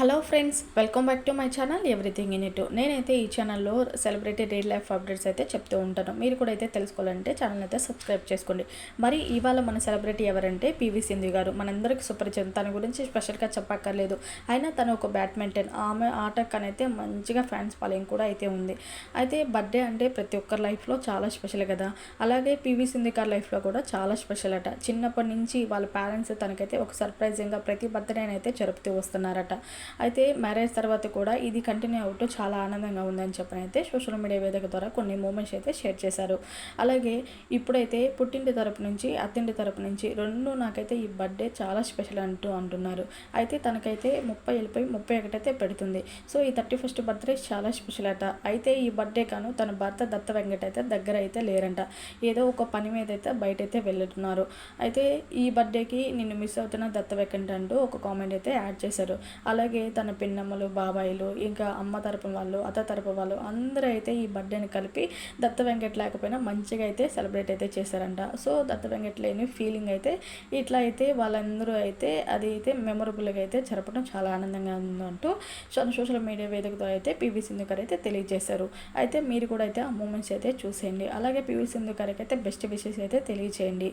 Hello friends, welcome back to my channel everything in it. నేనైతే ఈ ఛానల్లో celebrity daily life updates అయితే చెప్తూ ఉంటాను. మీరు కూడా అయితే తెలుసుకోవాలంటే ఛానల్ అయితే సబ్స్క్రైబ్ చేసుకోండి. మరి ఇవాళ మన సెలబ్రిటీ ఎవరంటే పివి సింధు గారు. మనందరికీ సుపరిచితం. తన గురించి స్పెషల్గా చెప్పక్కర్లేదు. అయినా తను ఒక బ్యాడ్మింటన్. ఆమె ఆటకనైతే మంచిగా ఫ్యాన్స్ ఫాలోయింగ్ కూడా అయితే ఉంది. అయితే బర్త్డే అంటే ప్రతి ఒక్కరి లైఫ్లో చాలా స్పెషల్ కదా. అలాగే పివి సింధు గారి లైఫ్లో కూడా చాలా స్పెషల్ అట. చిన్నప్పటి నుంచి వాళ్ళ పేరెంట్స్ తనకైతే ఒక సర్ప్రైజింగ్గా ప్రతి బర్త్డేనైతే జరుపుతూ వస్తున్నారట. అయితే మ్యారేజ్ తర్వాత కూడా ఇది కంటిన్యూ అవుతూ చాలా ఆనందంగా ఉందని చెప్పని అయితే సోషల్ మీడియా వేదిక ద్వారా కొన్ని మూమెంట్స్ అయితే షేర్ చేశారు. అలాగే ఇప్పుడైతే పుట్టింటి తరపు నుంచి అత్తింటి తరపు నుంచి రెండు నాకైతే ఈ బర్త్డే చాలా స్పెషల్ అంటున్నారు. అయితే తనకైతే 30 వెళ్ళిపోయి 31 అయితే పెడుతుంది. సో ఈ 31st బర్త్డే చాలా స్పెషల్ అట. అయితే ఈ బర్త్డే కాను తన భర్త దత్త వెంకట్ అయితే దగ్గర అయితే లేరంట. ఏదో ఒక పని మీద అయితే బయట అయితే వెళ్తున్నారు. అయితే ఈ బర్త్డేకి నిన్ను మిస్ అవుతున్న దత్త వెంకట్ అంటూ ఒక కామెంట్ అయితే యాడ్ చేశారు. అలాగే తన పిన్నమ్మలు, బాబాయిలు, ఇంకా అమ్మ తరపు వాళ్ళు, అత్త తరపు వాళ్ళు అందరూ అయితే ఈ బర్త్డేని కలిపి దత్త వెంకట్ లేకపోయినా మంచిగా అయితే సెలబ్రేట్ అయితే చేశారంట. సో దత్త వెంకట్ లేని ఫీలింగ్ అయితే ఇట్లా అయితే వాళ్ళందరూ అయితే అది అయితే మెమొరబుల్గా అయితే జరపడం చాలా ఆనందంగా ఉందంటూ సోషల్ మీడియా వేదికతో అయితే పివి సింధు గారు అయితే తెలియజేశారు. అయితే మీరు కూడా అయితే ఆ మూమెంట్స్ అయితే చూసేయండి. అలాగే పివి సింధు గారికి అయితే బెస్ట్ విషెస్ అయితే తెలియజేయండి.